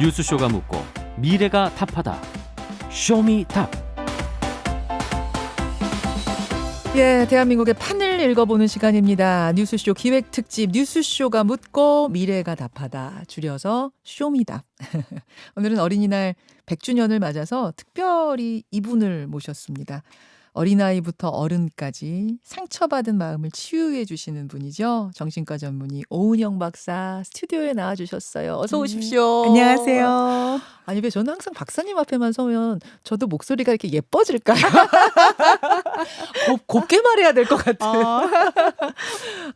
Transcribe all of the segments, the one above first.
뉴스쇼가 묻고 미래가 답하다. 쇼미 답. 예, 대한민국의 판을 읽어보는 시간입니다. 뉴스쇼 기획특집 뉴스쇼가 묻고 미래가 답하다. 줄여서 쇼미답. 오늘은 어린이날 100주년을 맞아서 특별히 이분을 모셨습니다. 어린아이부터 어른까지 상처받은 마음을 치유해 주시는 분이죠. 정신과 전문의 오은영 박사 스튜디오에 나와주셨어요. 어서 오십시오. 안녕하세요. 아니 왜 저는 항상 박사님 앞에만 서면 저도 목소리가 이렇게 예뻐질까요? 곱게 말해야 될 것 같아요.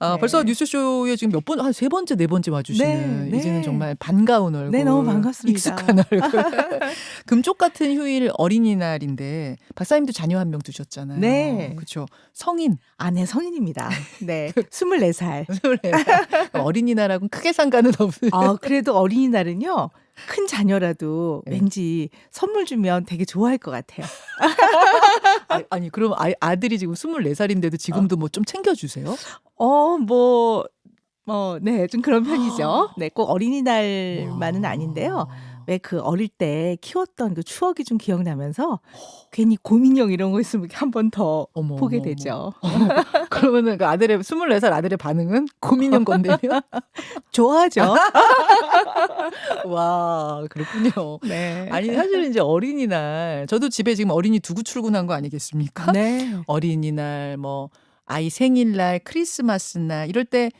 네. 벌써 뉴스쇼에 지금 몇 번, 한 세 번째, 네 번째 와주시는 네. 이제는 정말 반가운 얼굴. 네, 너무 반갑습니다. 익숙한 얼굴. 금쪽 같은 휴일 어린이날인데 박사님도 자녀 한 명 두셨잖아요. 네. 그렇죠. 성인. 네, 성인입니다. 네, 24살. 어린이날하고는 크게 상관은 없어요. 그래도 어린이날은요, 큰 자녀라도 네. 왠지 선물 주면 되게 좋아할 것 같아요. 아니 그럼 아들이 지금 24살인데도 지금도 뭐 좀 챙겨주세요? 네, 좀 그런 편이죠. 네, 꼭 어린이날만은 아닌데요. 왜 그 어릴 때 키웠던 그 추억이 좀 기억나면서 괜히 고민형 이런 거 있으면 한 번 더 어머, 보게 어머, 되죠. 그러면은 그 아들의 24살 아들의 반응은 고민형 건데요? 좋아하죠. 와, 그렇군요. 네. 아니 사실 이제 어린이날 저도 집에 지금 어린이 두고 출근한 거 아니겠습니까? 네. 어린이날 뭐 아이 생일날 크리스마스 날 이럴 때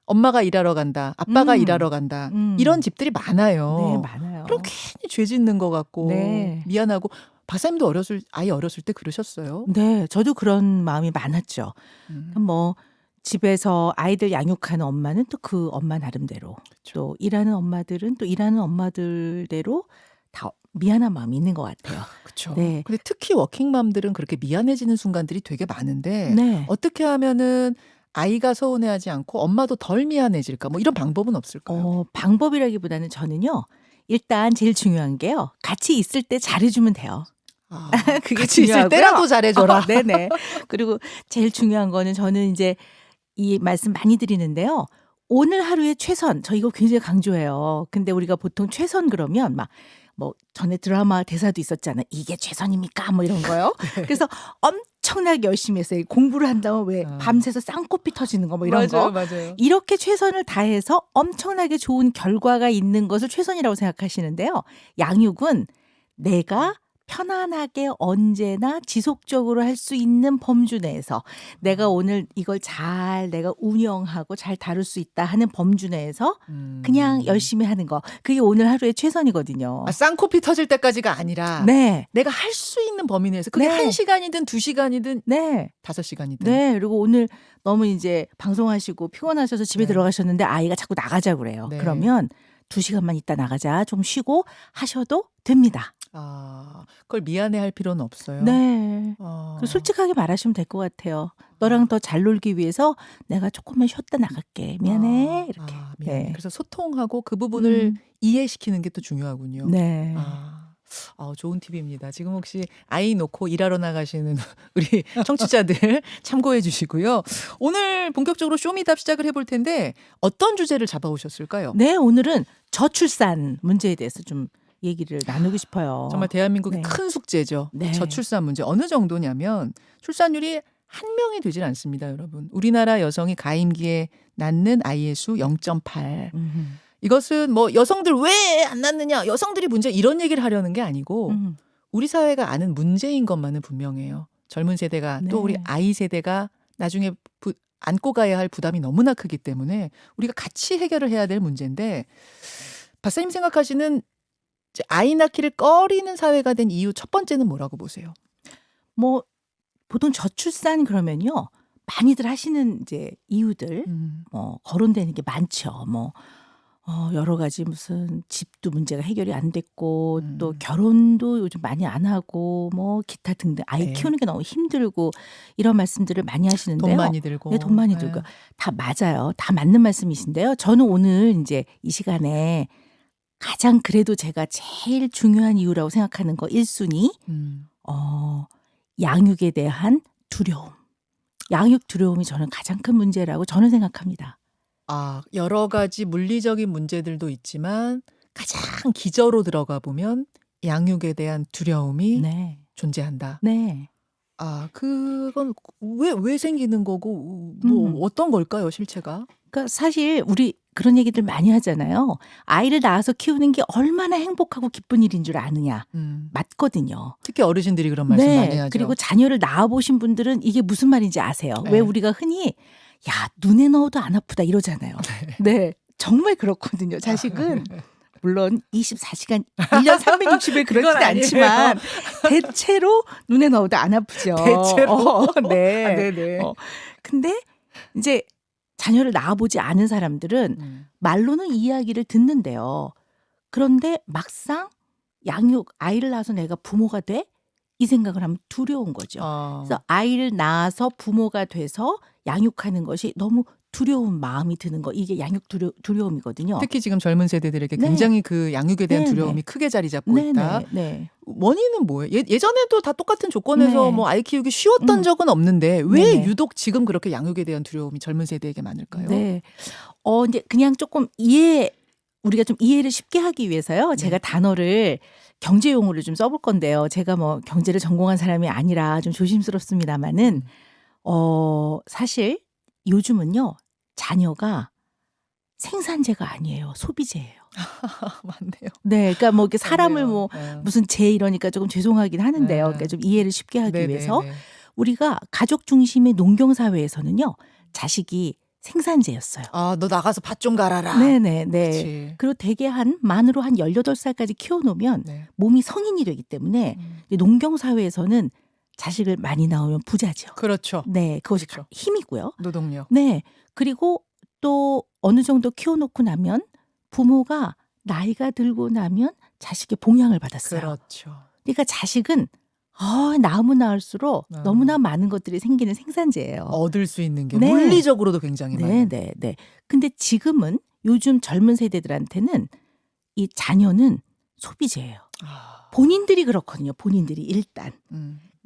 엄마가 일하러 간다, 아빠가 일하러 간다 이런 집들이 많아요. 네, 많아요. 그럼 괜히 죄 짓는 것 같고 네. 미안하고 박사님도 아이 어렸을 때 그러셨어요? 네, 저도 그런 마음이 많았죠. 뭐 집에서 아이들 양육하는 엄마는 또 그 엄마 나름대로, 또 일하는 엄마들은 또 일하는 엄마들대로 다 미안한 마음이 있는 것 같아요. 그렇죠. 네. 근데 특히 워킹맘들은 그렇게 미안해지는 순간들이 되게 많은데 네. 어떻게 하면은 아이가 서운해하지 않고 엄마도 덜 미안해질까? 뭐 이런 방법은 없을까요? 방법이라기보다는 저는요, 일단 제일 중요한 게요, 같이 있을 때 잘해주면 돼요. 그게 같이 있을 중요하고요. 때라도 잘해줘라. 네네. 그리고 제일 중요한 거는 저는 이제 이 말씀 많이 드리는데요. 오늘 하루의 최선, 저 이거 굉장히 강조해요. 근데 우리가 보통 최선 그러면 막 뭐 전에 드라마 대사도 있었잖아요. 이게 최선입니까? 뭐 이런 거요. 그래서 엄청나게 열심히 했어요. 공부를 한다면 왜 밤새서 쌍코피 터지는 거 뭐 이런 거. 맞아요. 이렇게 최선을 다해서 엄청나게 좋은 결과가 있는 것을 최선이라고 생각하시는데요. 양육은 내가 편안하게 언제나 지속적으로 할 수 있는 범주 내에서 내가 오늘 이걸 잘 내가 운영하고 잘 다룰 수 있다 하는 범주 내에서 그냥 열심히 하는 거. 그게 오늘 하루의 최선이거든요. 쌍코피 터질 때까지가 아니라 네. 내가 할 수 있는 범위 내에서 그게 네. 1시간이든 2시간이든 네. 5시간이든. 네. 그리고 오늘 너무 이제 방송하시고 피곤하셔서 집에 네. 들어가셨는데 아이가 자꾸 나가자고 그래요. 네. 그러면 2시간만 있다 나가자. 좀 쉬고 하셔도 됩니다. 그걸 미안해할 필요는 없어요. 네. 아. 솔직하게 말하시면 될 것 같아요. 너랑 더 잘 놀기 위해서 내가 조금만 쉬었다 나갈게. 미안해. 이렇게. 미안해. 네. 그래서 소통하고 그 부분을 이해시키는 게 또 중요하군요. 네. 좋은 팁입니다. 지금 혹시 아이 놓고 일하러 나가시는 우리 청취자들 참고해 주시고요. 오늘 본격적으로 쇼미답 시작을 해볼 텐데 어떤 주제를 잡아오셨을까요? 네, 오늘은 저출산 문제에 대해서 좀 얘기를 나누고 싶어요. 정말 대한민국의 네. 큰 숙제죠. 네. 저출산 문제. 어느 정도냐면 출산율이 한 명이 되질 않습니다, 여러분. 우리나라 여성이 가임기에 낳는 아이의 수 0.8. 이것은 뭐 여성들 왜 안 낳느냐, 여성들이 문제 이런 얘기를 하려는 게 아니고 우리 사회가 아는 문제인 것만은 분명해요. 젊은 세대가 네. 또 우리 아이 세대가 나중에 안고 가야 할 부담이 너무나 크기 때문에 우리가 같이 해결을 해야 될 문제인데 박사님 생각하시는 이제 아이 낳기를 꺼리는 사회가 된 이유 첫 번째는 뭐라고 보세요? 뭐 보통 저출산 그러면요. 많이들 하시는 이제 이유들 뭐 거론되는 게 많죠. 뭐 여러 가지 무슨 집도 문제가 해결이 안 됐고 또 결혼도 요즘 많이 안 하고 뭐 기타 등등 아이 네. 키우는 게 너무 힘들고 이런 말씀들을 많이 하시는데요. 돈 많이 들고. 네, 돈 많이 들고. 다 맞아요. 다 맞는 말씀이신데요. 저는 오늘 이제 이 시간에 가장 그래도 제가 제일 중요한 이유라고 생각하는 거 1순위 양육에 대한 두려움. 양육 두려움이 저는 가장 큰 문제라고 저는 생각합니다. 여러 가지 물리적인 문제들도 있지만 가장 기저로 들어가 보면 양육에 대한 두려움이 네. 존재한다. 네. 아, 그건 왜 생기는 거고 뭐 어떤 걸까요, 실체가? 그러니까 사실 우리 그런 얘기들 많이 하잖아요. 아이를 낳아서 키우는 게 얼마나 행복하고 기쁜 일인 줄 아느냐. 맞거든요. 특히 어르신들이 그런 말씀 많이 하죠. 그리고 자녀를 낳아보신 분들은 이게 무슨 말인지 아세요. 네. 왜 우리가 흔히 야 눈에 넣어도 안 아프다 이러잖아요. 네. 정말 그렇거든요. 자식은 물론 24시간 1년 360일 그렇지는 아니에요. 않지만 대체로 눈에 넣어도 안 아프죠. 대체로? 네. 아, 네네. 근데 이제 자녀를 낳아보지 않은 사람들은 말로는 이야기를 듣는데요. 그런데 막상 아이를 낳아서 내가 부모가 돼? 이 생각을 하면 두려운 거죠. 그래서 아이를 낳아서 부모가 돼서 양육하는 것이 너무 두려운 마음이 드는 거. 이게 양육 두려움이거든요. 특히 지금 젊은 세대들에게 네. 굉장히 그 양육에 대한 네, 두려움이 네. 크게 자리 잡고 있다. 네. 원인은 뭐예요? 예전에도 다 똑같은 조건에서 네. 뭐 아이 키우기 쉬웠던 적은 없는데 왜 네네. 유독 지금 그렇게 양육에 대한 두려움이 젊은 세대에게 많을까요? 네. 이제 그냥 조금 우리가 좀 이해를 쉽게 하기 위해서요. 제가 단어를 경제 용어를 좀 써볼 건데요. 제가 뭐 경제를 전공한 사람이 아니라 좀 조심스럽습니다만은 사실 요즘은요 자녀가 생산재가 아니에요. 소비재예요. 맞네요. 네, 그러니까 뭐 이렇게 사람을 맞네요. 뭐 네. 무슨 재 이러니까 조금 죄송하긴 하는데요. 네. 그러니까 좀 이해를 쉽게 하기 네네네. 위해서 우리가 가족 중심의 농경 사회에서는요 자식이 생산재였어요. 아, 너 나가서 밭 좀 갈아라. 네네네. 그렇지. 그리고 대개 만으로 한 18살까지 키워놓으면 네. 몸이 성인이 되기 때문에 농경 사회에서는 자식을 많이 낳으면 부자죠. 그렇죠. 네, 그것이 그렇죠. 힘이고요. 노동력. 네, 그리고 또 어느 정도 키워놓고 나면 부모가 나이가 들고 나면 자식의 봉양을 받았어요. 그렇죠. 그러니까 자식은 낳으면 낳을수록 너무나 많은 것들이 생기는 생산재예요. 얻을 수 있는 게 네. 물리적으로도 굉장히 많아요. 네. 근데 지금은 요즘 젊은 세대들한테는 이 자녀는 소비재예요. 본인들이 그렇거든요. 본인들이 일단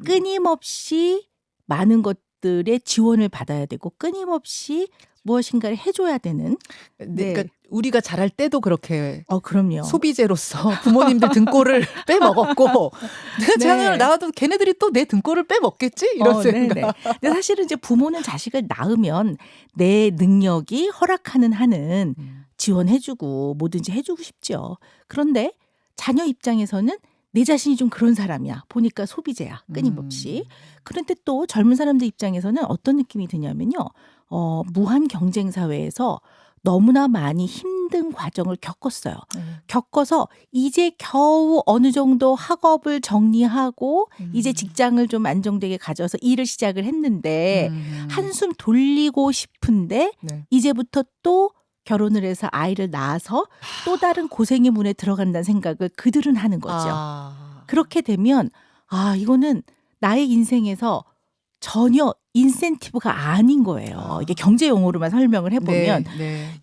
끊임없이 많은 것들의 지원을 받아야 되고 끊임없이 무엇인가를 해줘야 되는. 네. 그러니까 우리가 자랄 때도 그렇게 그럼요. 소비재로서 부모님들 등골을 빼먹었고 내 자녀를 낳아도 걔네들이 또 내 등골을 빼먹겠지? 이런 생각. 네네. 근데 사실은 이제 부모는 자식을 낳으면 내 능력이 허락하는 한은 지원해주고 뭐든지 해주고 싶죠. 그런데 자녀 입장에서는 내 자신이 좀 그런 사람이야. 보니까 소비재야. 끊임없이. 그런데 또 젊은 사람들 입장에서는 어떤 느낌이 드냐면요. 무한 경쟁 사회에서 너무나 많이 힘든 과정을 겪었어요. 겪어서 이제 겨우 어느 정도 학업을 정리하고 이제 직장을 좀 안정되게 가져서 일을 시작을 했는데 한숨 돌리고 싶은데 네. 이제부터 또 결혼을 해서 아이를 낳아서 또 다른 고생의 문에 들어간다는 생각을 그들은 하는 거죠. 그렇게 되면 이거는 나의 인생에서 전혀 인센티브가 아닌 거예요. 이게 경제 용어로만 설명을 해보면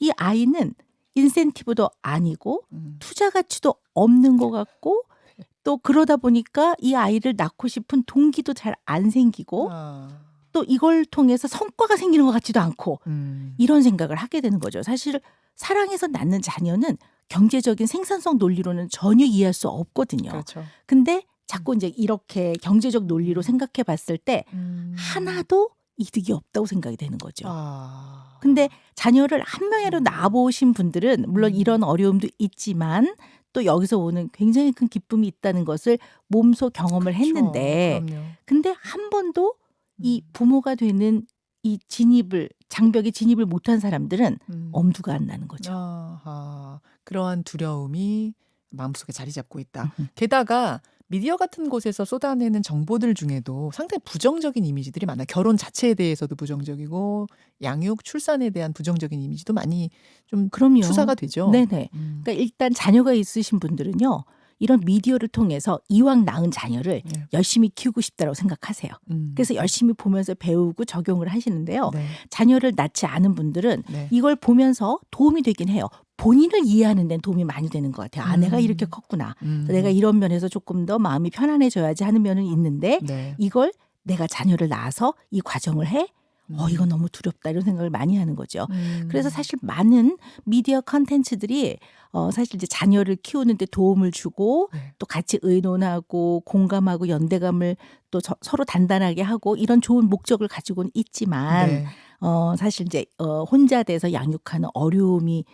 이 아이는 인센티브도 아니고 투자 가치도 없는 것 같고 또 그러다 보니까 이 아이를 낳고 싶은 동기도 잘 안 생기고 또 이걸 통해서 성과가 생기는 것 같지도 않고 이런 생각을 하게 되는 거죠. 사실 사랑해서 낳는 자녀는 경제적인 생산성 논리로는 전혀 이해할 수 없거든요. 그렇죠. 근데 자꾸 이제 이렇게 경제적 논리로 생각해 봤을 때 하나도 이득이 없다고 생각이 되는 거죠. 근데 자녀를 한 명이라도 낳아보신 분들은 물론 이런 어려움도 있지만 또 여기서 오는 굉장히 큰 기쁨이 있다는 것을 몸소 경험을 했는데 그럼요. 근데 한 번도 이 부모가 되는 이 장벽에 진입을 못한 사람들은 엄두가 안 나는 거죠. 그러한 두려움이 마음속에 자리 잡고 있다. 게다가 미디어 같은 곳에서 쏟아내는 정보들 중에도 상당히 부정적인 이미지들이 많아요. 결혼 자체에 대해서도 부정적이고 양육, 출산에 대한 부정적인 이미지도 많이 좀 그럼요. 투사가 되죠. 네네. 그러니까 일단 자녀가 있으신 분들은요. 이런 미디어를 통해서 이왕 낳은 자녀를 열심히 키우고 싶다고 생각하세요. 그래서 열심히 보면서 배우고 적용을 하시는데요. 자녀를 낳지 않은 분들은 이걸 보면서 도움이 되긴 해요. 본인을 이해하는 데는 도움이 많이 되는 것 같아요. 내가 이렇게 컸구나. 내가 이런 면에서 조금 더 마음이 편안해져야지 하는 면은 있는데 이걸 내가 자녀를 낳아서 이 과정을 해? 이건 너무 두렵다 이런 생각을 많이 하는 거죠. 음. 그래서 사실 많은 미디어 컨텐츠들이 사실 이제 자녀를 키우는데 도움을 주고 네. 또 같이 의논하고 공감하고 연대감을 또 서로 단단하게 하고 이런 좋은 목적을 가지고는 있지만 네. 사실 이제 혼자 돼서 양육하는 어려움이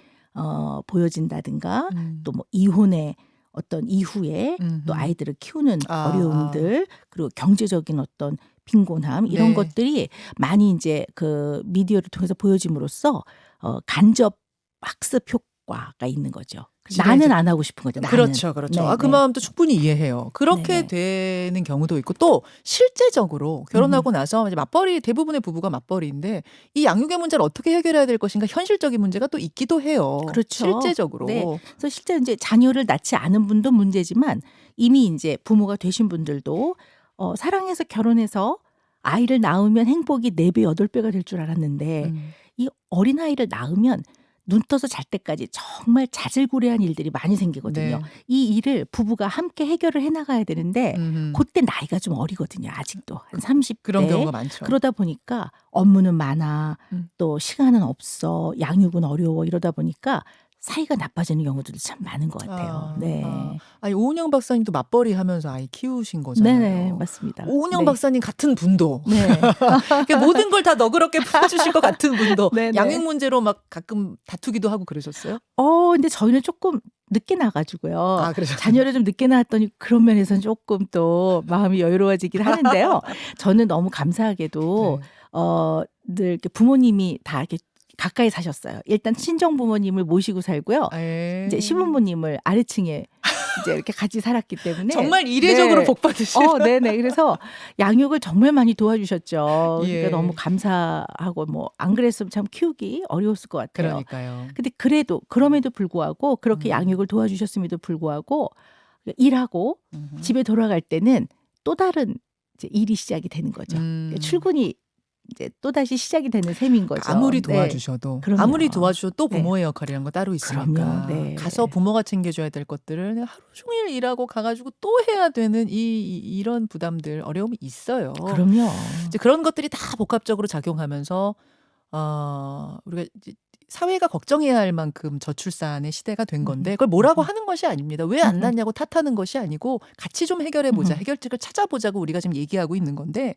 보여진다든가 또 뭐 이혼의 어떤 이후에 또 음흠. 아이들을 키우는 아, 어려움들 그리고 경제적인 어떤 빈곤함 이런 네. 것들이 많이 이제 그 미디어를 통해서 보여짐으로써 간접 학습 효과가 있는 거죠. 집에 나는 이제 안 하고 싶은 거죠. 나는. 그렇죠, 그렇죠. 네, 그 네. 마음도 충분히 이해해요. 그렇게 네네. 되는 경우도 있고 또 실제적으로 결혼하고 나서 이제 맞벌이 대부분의 부부가 맞벌이인데 이 양육의 문제를 어떻게 해결해야 될 것인가 현실적인 문제가 또 있기도 해요. 그렇죠. 실제적으로. 네. 그래서 실제 이제 자녀를 낳지 않은 분도 문제지만 이미 이제 부모가 되신 분들도 사랑해서 결혼해서 아이를 낳으면 행복이 4배, 8배가 될 줄 알았는데 이 어린아이를 낳으면 눈 떠서 잘 때까지 정말 자질구레한 일들이 많이 생기거든요. 네. 이 일을 부부가 함께 해결을 해나가야 되는데 음흠. 그때 나이가 좀 어리거든요. 아직도 한 30대. 그런 경우가 많죠. 그러다 보니까 업무는 많아. 음. 또 시간은 없어. 양육은 어려워. 이러다 보니까 사이가 나빠지는 경우들도 참 많은 것 같아요. 네. 아니 오은영 박사님도 맞벌이 하면서 아이 키우신 거잖아요. 네, 맞습니다. 오은영 네. 박사님 같은 분도 네. 이렇게 모든 걸 다 너그럽게 풀어주실 것 같은 분도 네, 네. 양육 문제로 막 가끔 다투기도 하고 그러셨어요? 근데 저희는 조금 늦게 나가지고요. 그러셨어요? 자녀를 좀 늦게 낳았더니 그런 면에서는 조금 또 마음이 여유로워지긴 하는데요. 저는 너무 감사하게도 늘 이렇게 부모님이 다 이렇게 가까이 사셨어요. 일단 친정 부모님을 모시고 살고요. 이제 시부모님을 아래층에 이제 이렇게 같이 살았기 때문에 정말 이례적으로 네. 복 받으시는. 네네. 그래서 양육을 정말 많이 도와주셨죠. 예. 그러니까 너무 감사하고 뭐 안 그랬으면 참 키우기 어려웠을 것 같아요. 그러니까요. 근데 그럼에도 불구하고 그렇게 양육을 도와주셨음에도 불구하고 일하고 집에 돌아갈 때는 또 다른 이제 일이 시작이 되는 거죠. 출근이 이제 또 다시 시작이 되는 셈인 거죠. 아무리 네. 도와주셔도 그럼요. 아무리 도와주셔도 또 네. 부모의 역할이란 거 따로 있으니까 그럼요. 네. 가서 부모가 챙겨줘야 될 것들을 내가 하루 종일 일하고 가가지고 또 해야 되는 이런 부담들 어려움이 있어요. 그럼요. 이제 그런 것들이 다 복합적으로 작용하면서 우리가 이제 사회가 걱정해야 할 만큼 저출산의 시대가 된 건데 그걸 뭐라고 하는 것이 아닙니다. 왜 안 낳냐고 탓하는 것이 아니고 같이 좀 해결해보자. 해결책을 찾아보자고 우리가 지금 얘기하고 있는 건데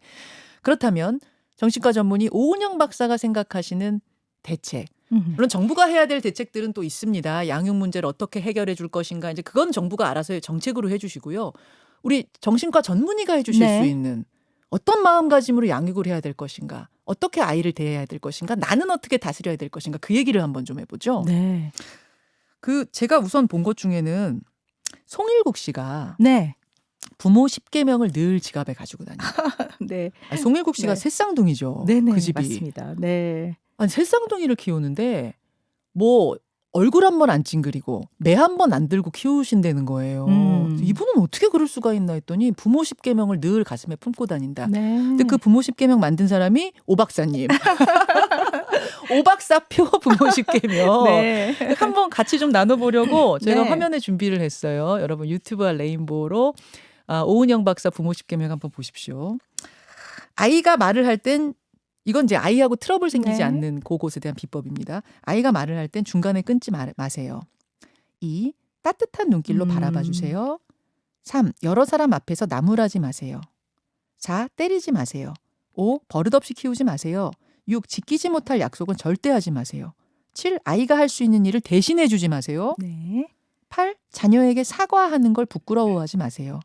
그렇다면 정신과 전문의 오은영 박사가 생각하시는 대책. 물론 정부가 해야 될 대책들은 또 있습니다. 양육 문제를 어떻게 해결해 줄 것인가. 이제 그건 정부가 알아서 정책으로 해주시고요. 우리 정신과 전문의가 해주실 네. 수 있는 어떤 마음가짐으로 양육을 해야 될 것인가. 어떻게 아이를 대해야 될 것인가. 나는 어떻게 다스려야 될 것인가. 그 얘기를 한번 좀 해보죠. 네. 제가 우선 본 것 중에는 송일국 씨가 네. 부모 10계명을 늘 지갑에 가지고 다녀요. 네. 송일국 씨가 네. 새쌍둥이죠. 네네. 그 집이. 맞습니다. 네. 아니 새쌍둥이를 키우는데 뭐 얼굴 한 번 안 찡그리고 매 한 번 안 들고 키우신다는 거예요. 이분은 어떻게 그럴 수가 있나 했더니 부모 10계명을 늘 가슴에 품고 다닌다. 네. 근데 그 부모 10계명 만든 사람이 오 박사님. 오 박사표 부모 10계명. 네. 한번 같이 좀 나눠보려고 제가 네. 화면에 준비를 했어요. 여러분 유튜브와 레인보우로 오은영 박사 부모 10계명 한번 보십시오. 아이가 말을 할 땐 이건 이제 아이하고 트러블 생기지 네. 않는 그것에 대한 비법입니다. 아이가 말을 할 땐 중간에 끊지 마세요. 2. 따뜻한 눈길로 바라봐 주세요. 3. 여러 사람 앞에서 나무라지 마세요. 4. 때리지 마세요. 5. 버릇없이 키우지 마세요. 6. 지키지 못할 약속은 절대 하지 마세요. 7. 아이가 할 수 있는 일을 대신해 주지 마세요. 네. 8. 자녀에게 사과하는 걸 부끄러워하지 마세요.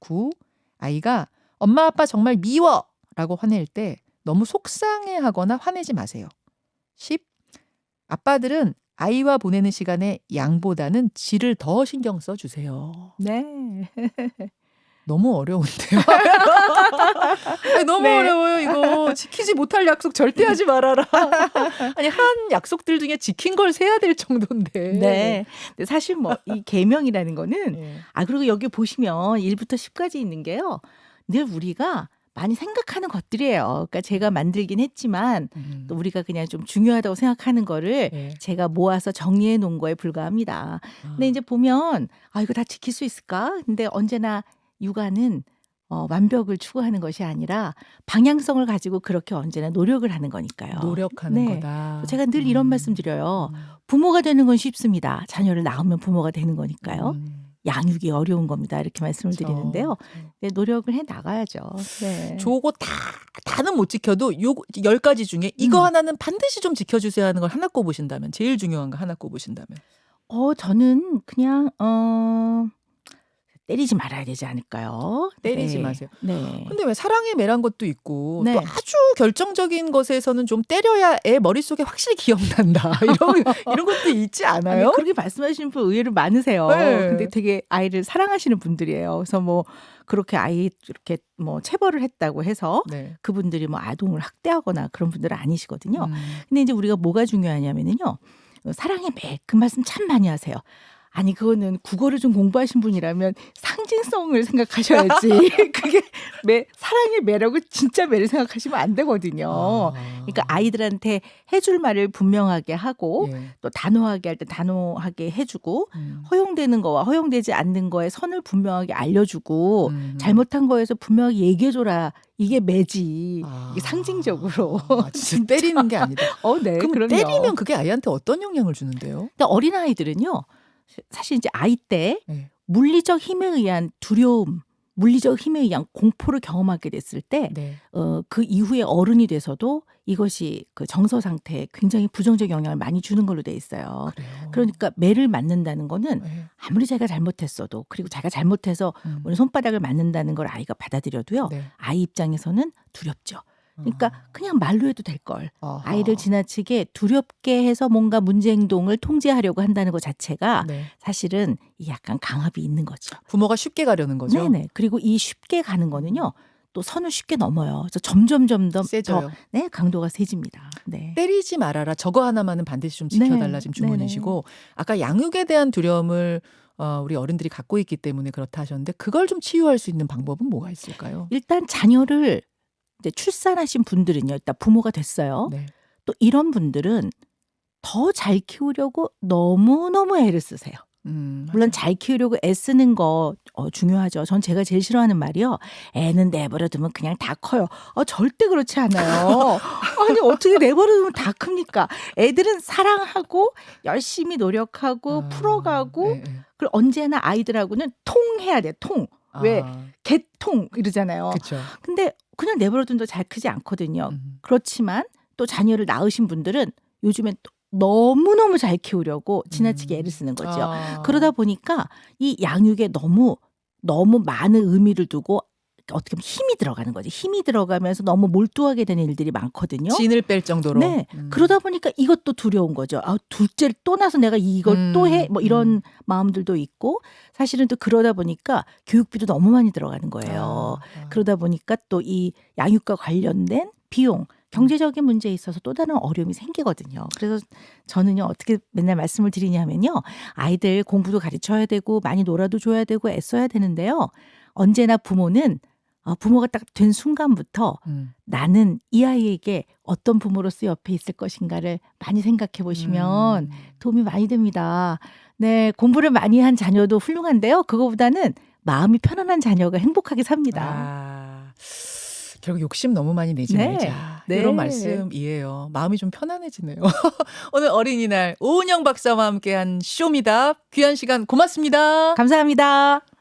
9. 아이가 엄마 아빠 정말 미워! 라고 화낼 때 너무 속상해하거나 화내지 마세요. 10. 아빠들은 아이와 보내는 시간에 양보다는 질을 더 신경 써주세요. 네. 너무 어려운데요. 아니, 너무 네. 어려워요. 이거 지키지 못할 약속 절대 하지 말아라. 아니 한 약속들 중에 지킨 걸 세야 될 정도인데. 네. 근데 사실 뭐 이 계명이라는 거는 네. 그리고 여기 보시면 1부터 10까지 있는 게요. 늘 우리가 많이 생각하는 것들이에요. 그러니까 제가 만들긴 했지만 또 우리가 그냥 좀 중요하다고 생각하는 거를 네. 제가 모아서 정리해 놓은 거에 불과합니다. 근데 이제 보면 이거 다 지킬 수 있을까? 근데 언제나 육아는 완벽을 추구하는 것이 아니라 방향성을 가지고 그렇게 언제나 노력을 하는 거니까요. 노력하는 네. 거다. 제가 늘 이런 말씀 드려요. 부모가 되는 건 쉽습니다. 자녀를 낳으면 부모가 되는 거니까요. 양육이 어려운 겁니다. 이렇게 말씀을 그렇죠. 드리는데요. 네, 노력을 해 나가야죠. 네. 저거 다는 못 지켜도 요 10가지 중에 이거 하나는 반드시 좀 지켜주세요 하는 걸 하나 꼽으신다면 제일 중요한 거 하나 꼽으신다면 저는 그냥 때리지 말아야 되지 않을까요? 때리지 네. 마세요. 네. 근데 왜 사랑에 매란 것도 있고 네. 또 아주 결정적인 것에서는 좀 때려야 애 머릿속에 확실히 기억난다. 이런 것도 있지 아니, 않아요? 그렇게 말씀하시는 분 의외로 많으세요. 네. 근데 되게 아이를 사랑하시는 분들이에요. 그래서 뭐 그렇게 아이 이렇게 뭐 체벌을 했다고 해서 네. 그분들이 뭐 아동을 학대하거나 그런 분들은 아니시거든요. 음. 근데 이제 우리가 뭐가 중요하냐면요. 사랑의 매 그 말씀 참 많이 하세요. 아니 그거는 국어를 좀 공부하신 분이라면 상징성을 생각하셔야지. 그게 사랑의 매력을 진짜 매를 생각하시면 안 되거든요. 그러니까 아이들한테 해줄 말을 분명하게 하고 예. 또 단호하게 할 때 단호하게 해주고 허용되는 거와 허용되지 않는 거에 선을 분명하게 알려주고 잘못한 거에서 분명하게 얘기해줘라. 이게 매지. 이게 상징적으로. 진짜 때리는 게 아니다. 네. 그럼 그럼요. 때리면 그게 아이한테 어떤 영향을 주는데요? 근데 어린아이들은요. 사실 이제 아이 때 네. 물리적 힘에 의한 두려움, 물리적 힘에 의한 공포를 경험하게 됐을 때 네. 그 이후에 어른이 돼서도 이것이 그 정서 상태에 굉장히 부정적 영향을 많이 주는 걸로 돼 있어요. 그래요. 그러니까 매를 맞는다는 거는 네. 아무리 자기가 잘못했어도 그리고 자기가 잘못해서 오늘 손바닥을 맞는다는 걸 아이가 받아들여도요. 네. 아이 입장에서는 두렵죠. 그러니까 그냥 말로 해도 될 걸. 아하. 아이를 지나치게 두렵게 해서 뭔가 문제 행동을 통제하려고 한다는 것 자체가 네. 사실은 약간 강압이 있는 거죠. 부모가 쉽게 가려는 거죠. 네네. 그리고 이 쉽게 가는 거는요. 또 선을 쉽게 넘어요. 그래서 점점 세져요. 더 강도가 세집니다. 네. 때리지 말아라. 저거 하나만은 반드시 좀 지켜달라. 네. 지금 주문이시고 아까 양육에 대한 두려움을 우리 어른들이 갖고 있기 때문에 그렇다 하셨는데 그걸 좀 치유할 수 있는 방법은 뭐가 있을까요? 일단 자녀를 이제 출산하신 분들은요. 일단 부모가 됐어요. 네. 또 이런 분들은 더 잘 키우려고 너무너무 애를 쓰세요. 물론 잘 키우려고 애쓰는 거 중요하죠. 전 제가 제일 싫어하는 말이요. 애는 내버려 두면 그냥 다 커요. 절대 그렇지 않아요. 아니 어떻게 내버려 두면 다 큽니까? 애들은 사랑하고 열심히 노력하고 풀어가고 네, 네. 그리고 언제나 아이들하고는 통해야 돼. 통. 왜? 개통 이러잖아요. 그렇죠. 근데 그냥 내버려 둔도 잘 크지 않거든요. 그렇지만 또 자녀를 낳으신 분들은 요즘엔 또 너무너무 잘 키우려고 지나치게 애를 쓰는 거죠. 그러다 보니까 이 양육에 너무 많은 의미를 두고 어떻게 보면 힘이 들어가는 거지. 힘이 들어가면서 너무 몰두하게 되는 일들이 많거든요. 진을 뺄 정도로. 네. 그러다 보니까 이것도 두려운 거죠. 둘째를 또 나서 내가 이걸 또 해? 뭐 이런 마음들도 있고 사실은 또 그러다 보니까 교육비도 너무 많이 들어가는 거예요. 그러다 보니까 또 이 양육과 관련된 비용 경제적인 문제에 있어서 또 다른 어려움이 생기거든요. 그래서 저는요 어떻게 맨날 말씀을 드리냐면요. 아이들 공부도 가르쳐야 되고 많이 놀아도 줘야 되고 애써야 되는데요. 언제나 부모는 부모가 딱 된 순간부터 나는 이 아이에게 어떤 부모로서 옆에 있을 것인가를 많이 생각해 보시면 도움이 많이 됩니다. 네, 공부를 많이 한 자녀도 훌륭한데요. 그거보다는 마음이 편안한 자녀가 행복하게 삽니다. 결국 욕심 너무 많이 내지 네. 말자. 네. 이런 말씀이에요. 마음이 좀 편안해지네요. 오늘 어린이날 오은영 박사와 함께한 쇼미답 귀한 시간 고맙습니다. 감사합니다.